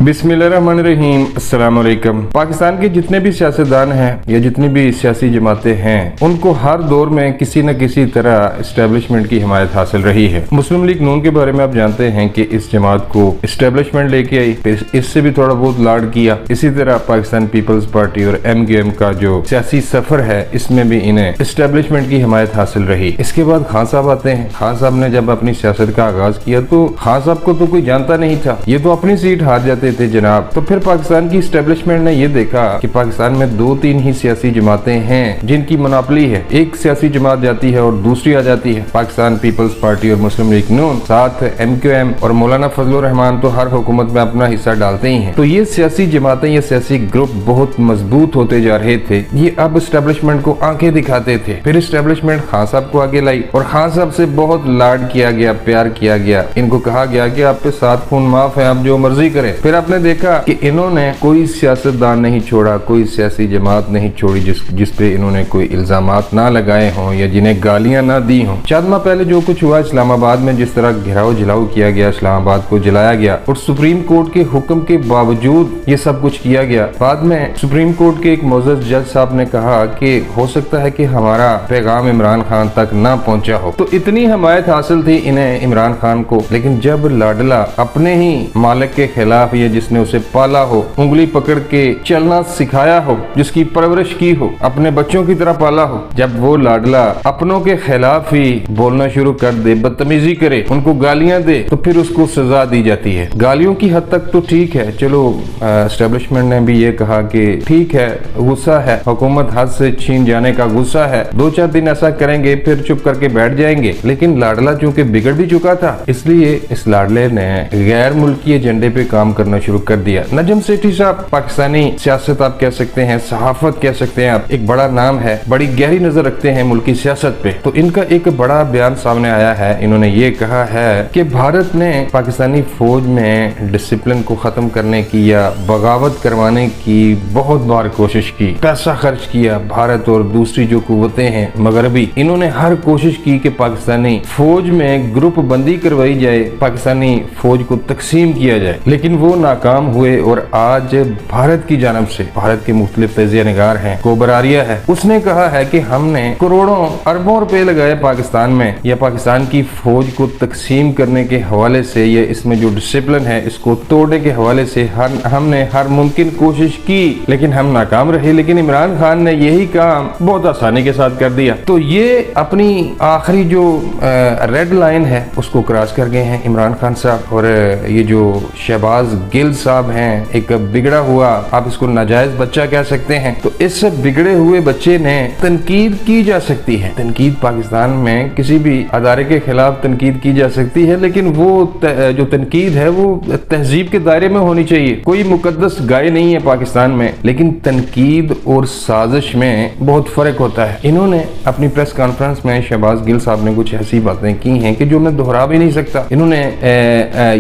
बिस्मिल्लाहिर्रहमानिर्रहीम। अस्सलाम वालेकुम। पाकिस्तान के जितने भी सियासतदान हैं या जितनी भी सियासी जमातें हैं, उनको हर दौर में किसी न किसी तरह इस्टेब्लिशमेंट की हिमायत हासिल रही है। मुस्लिम लीग नून के बारे में आप जानते हैं कि इस जमात को इस्टेब्लिशमेंट लेके आई, फिर इससे भी थोड़ा बहुत लाड किया। इसी तरह पाकिस्तान पीपल्स पार्टी और MQM का जो सियासी सफर है, इसमें भी इन्हें इस्टेब्लिशमेंट की हिमायत हासिल रही। इसके बाद खान साहब आते हैं। खान साहब ने जब अपनी सियासत का आगाज किया तो खान साहब को तो कोई जानता नहीं था, ये तो अपनी सीट हार जाते थे जनाब। तो फिर पाकिस्तान की इस्टेब्लिशमेंट ने ये देखा कि पाकिस्तान में 2-3 ही सियासी जमातें हैं जिनकी मोनोपोली है। एक सियासी जमात जाती है और दूसरी आ जाती है, पाकिस्तान पीपल्स पार्टी और मुस्लिम लीग नून। साथ MQM और मौलाना फजलुर रहमान तो हर हुकूमत में अपना हिस्सा डालते ही हैं। तो ये सियासी जमातें, ये सियासी ग्रुप बहुत मजबूत होते जा रहे थे। ये अब इस्टेब्लिशमेंट को आंखें दिखाते थे। फिर इस्टेब्लिशमेंट खान साहब को आगे लाई और खान साहब से बहुत लाड किया गया, प्यार किया गया। इनको कहा गया कि आप पे 7 खून माफ है, आप जो मर्जी करें। फिर आपने देखा कि इन्होंने कोई सियासतदान नहीं छोड़ा, कोई सियासी जमात नहीं छोड़ी जिस पे इन्होंने कोई इल्जामात ना लगाए हों या जिन्हें गालियां ना दी हों। चंद माह पहले जो कुछ हुआ इस्लामाबाद में, जिस तरह घेराव जलाओ किया गया, इस्लामाबाद को जलाया गया और सुप्रीम कोर्ट के हुक्म के बावजूद ये सब कुछ किया गया। बाद में सुप्रीम कोर्ट के एक मोअज़्ज़ज़ जज साहब ने कहा कि हो सकता है कि हमारा पैगाम इमरान खान तक ना पहुंचा हो। तो इतनी हमायत हासिल थी इन्हें इमरान खान को। लेकिन जब लाडला अपने ही मालिक के खिलाफ, ये जिसने उसे पाला हो, उंगली पकड़ के चलना सिखाया हो, जिसकी परवरिश की हो, अपने बच्चों की तरह पाला हो, जब वो लाडला अपनों के खिलाफ ही बोलना शुरू कर दे, बदतमीजी करे, उनको गालियां दे, तो फिर उसको सजा दी जाती है। गालियों की हद तक तो ठीक है, चलो एस्टेब्लिशमेंट ने भी ये कहा कि ठीक है, गुस्सा है, हुकूमत हाथ से छीन जाने का गुस्सा है, 2-4 दिन ऐसा करेंगे फिर चुप करके बैठ जाएंगे। लेकिन लाडला चूंकि बिगड़ भी चुका था, इसलिए इस लाडले ने गैर मुल्की एजेंडे पे काम करना शुरू कर दिया। नजम सेठी साहब, पाकिस्तानी सियासत आप कह सकते हैं, सहाफत कह सकते हैं आप, एक बड़ा नाम है, बड़ी गहरी नजर रखते हैं मुल्की सियासत पे। तो इनका एक बड़ा बयान सामने आया है। इन्होंने ये कहा है कि भारत ने पाकिस्तानी फौज में डिसिप्लिन को खत्म करने की या बगावत करवाने की बहुत बार कोशिश की, पैसा खर्च किया। भारत और दूसरी जो कुव्वतें हैं मगरबी, इन्होंने हर कोशिश की कि पाकिस्तानी फौज में ग्रुप बंदी करवाई जाए, पाकिस्तानी फौज को तकसीम किया जाए, लेकिन वो नाकाम हुए। और आज भारत की जानब से, भारत के मुख्तलिफ तजिया निगार हैं, कोबर आरिया है, उसने कहा है कि हमने करोड़ों अरबों रुपए लगाए पाकिस्तान में, या पाकिस्तान की फौज को तकसीम करने के हवाले से, या इसमें जो डिसिप्लिन है इसको तोड़ने के हवाले से हमने हर मुमकिन कोशिश की, लेकिन हम नाकाम रहे। लेकिन इमरान खान ने यही काम बहुत आसानी के साथ कर दिया। तो ये अपनी आखिरी जो रेड लाइन है उसको क्रॉस कर गए हैं इमरान खान साहब। और ये जो शहबाज गिल साहब हैं, एक बिगड़ा हुआ, आप इसको नाजायज बच्चा कह सकते हैं, तो इस बिगड़े हुए बच्चे ने तनकीद की जा सकती है। तनकीद पाकिस्तान में किसी भी अदारे के खिलाफ तनकीद की जा सकती है, लेकिन वो जो तनकीद है वो तहजीब के दायरे में होनी चाहिए। कोई मुकद्दस गाय नहीं है पाकिस्तान में, लेकिन तनकीद और साजिश में बहुत फर्क होता है। इन्होंने अपनी प्रेस कॉन्फ्रेंस में शहबाज गिल साहब ने कुछ ऐसी बातें की हैं कि जो मैं दोहरा भी नहीं सकता। इन्होंने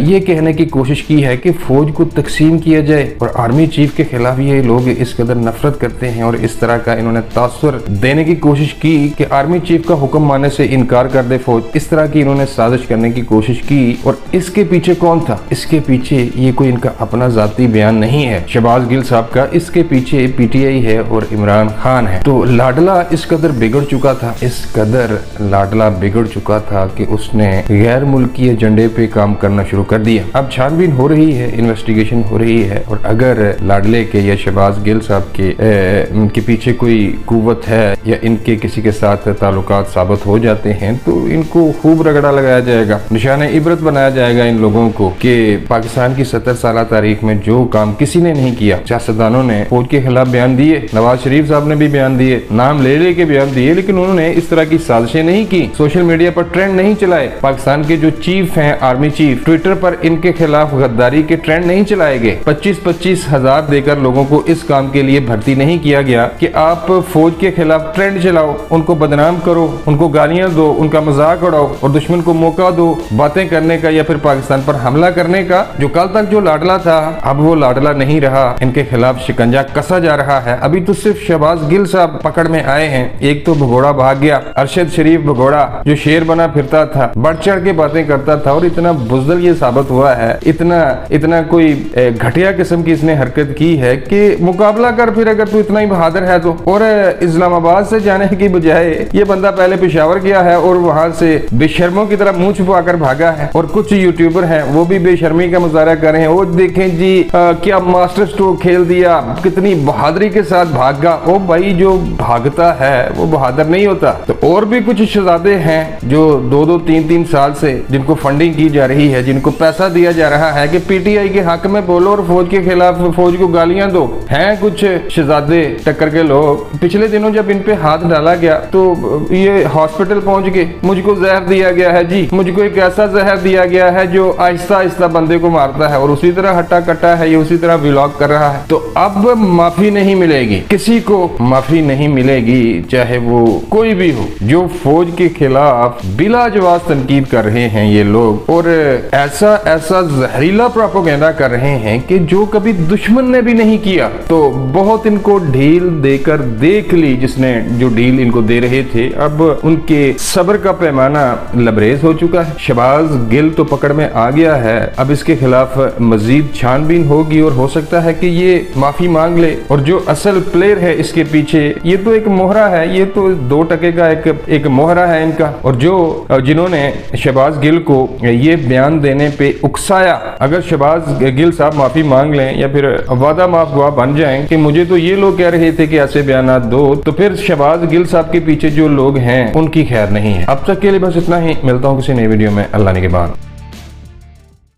ये कहने की कोशिश की है कि फौज को तकसीम किया जाए और आर्मी चीफ के खिलाफ ये लोग इस कदर नफरत करते हैं, और इस तरह का इन्होंने तासुर देने की कोशिश की कि आर्मी चीफ का हुक्म मानने से इनकार कर दे फौज। इस तरह की इन्होंने साजिश करने की कोशिश की। और इसके पीछे कौन था? इसके पीछे ये कोई इनका अपना जाती बयान नहीं है शहबाज गिल साहब का, इसके पीछे PTI है और इमरान खान है। तो लाडला इस कदर बिगड़ चुका था, इस कदर लाडला बिगड़ चुका था कि उसने गैर मुल्की एजेंडे पे काम करना शुरू कर दिया। अब छानबीन हो रही है, इन्वेस्टिगेशन हो रही है, और अगर लाडले के या शहबाज गिल साहब के पीछे कोई कुव्वत है या इनके किसी के साथ ताल्लुकात साबित हो जाते हैं, तो इनको खूब रगड़ा लगाया जाएगा, निशाने इबरत बनाया जाएगा इन लोगों को कि पाकिस्तान की 70 साल तारीख में जो काम किसी ने नहीं किया। सियासतदानों ने फौज के खिलाफ बयान दिए, नवाज शरीफ साहब ने भी बयान दिए, नाम ले के बयान दिए, लेकिन उन्होंने इस तरह की साजिशें नहीं की, सोशल मीडिया पर ट्रेंड नहीं चलाए। पाकिस्तान के जो चीफ हैं, आर्मी चीफ, ट्विटर पर इनके खिलाफ गद्दारी के ट्रेंड नहीं चलाए गए। 25-25 हजार देकर लोगों को इस काम के लिए भर्ती नहीं किया गया कि आप फौज के खिलाफ ट्रेंड चलाओ, उनको बदनाम करो, उनको गालियां दो, उनका मजाक उड़ाओ और दुश्मन को मौका दो बातें करने का या फिर पाकिस्तान पर हमला करने का। जो कल तक जो लाडला था, अब वो लाडला नहीं रहा, इनके खिलाफ शिकंजा कसा जा रहा है। अभी तो सिर्फ शहबाज गिल साहब पकड़ में आए हैं, एक तो भगोड़ा भाग गया, अरशद शरीफ भगोड़ा जो शेर बना फिरता था, बढ़ चढ़ के बातें करता था और इतना बुजदल ये साबित हुआ है, इतना कोई घटिया किस्म की इसने हरकत की है कि मुकाबला कर फिर, अगर तू इतना ही बहादुर है तो। और इस्लामाबाद से जाने की बजाय ये बंदा पहले पेशावर गया है और वहां से बेशर्मों की तरह मुंह छुपा कर भागा है। और कुछ यूट्यूबर हैं वो भी बेशर्मी का मुजाहरा कर रहे हैं, वो देखें जी क्या मास्टर स्ट्रोक खेल दिया, कितनी बहादुरी के साथ भागा। ओ भाई, जो भागता है वो बहादुर नहीं होता। तो और भी कुछ शहजादे हैं जो 2-2, 3-3 साल से जिनको फंडिंग की जा रही है, जिनको पैसा दिया जा रहा है कि पीटीआई के हक में बोलो और फौज के खिलाफ फौज को गालियां दो। हैं कुछ शहजादे टक्कर के लोग, पिछले दिनों जब इन पे हाथ डाला गया तो ये हॉस्पिटल पहुंच गए, मुझको जहर दिया गया है जी, मुझको एक ऐसा जहर दिया गया है जो आहिस्ता आहिस्ता बंदे को मारता है। और उसी तरह हट्टा कट्टा है, ये उसी तरह व्लॉग कर रहा है। तो अब माफी नहीं मिलेगी, किसी को माफी नहीं मिलेगी, चाहे वो कोई भी हो, जो फौज के खिलाफ बिला जवाब तनकीद कर रहे हैं ये लोग, और ऐसा ऐसा जहरीला प्रोपेगेंडा कर रहे हैं कि जो कभी दुश्मन ने भी नहीं किया। तो बहुत इनको ढील देकर देख ली जिसने जो डील इनको दे रहे थे। अब उनके सब्र का पैमाना लबरेज हो चुका है। शहबाज गिल तो पकड़ में आ गया है, अब इसके खिलाफ मजीद छानबीन होगी और हो सकता है कि ये माफी मांग ले। और जो असल प्लेयर है इसके पीछे, ये तो एक मोहरा है, ये तो 2 टके का एक मोहरा है इनका। और जो जिन्होंने शहबाज गिल को ये बयान देने पे उकसाया, अगर शहबाज गिल साहब माफी मांग लें या फिर वादा माफ गवाह बन जाएं कि मुझे तो ये लोग कह रहे थे कि ऐसे बयान दो, तो फिर शहबाज गिल साहब के पीछे जो लोग हैं उनकी खैर नहीं है। अब तक के लिए बस इतना ही, मिलता हूँ किसी नई वीडियो में। अल्लाह ने के बाद।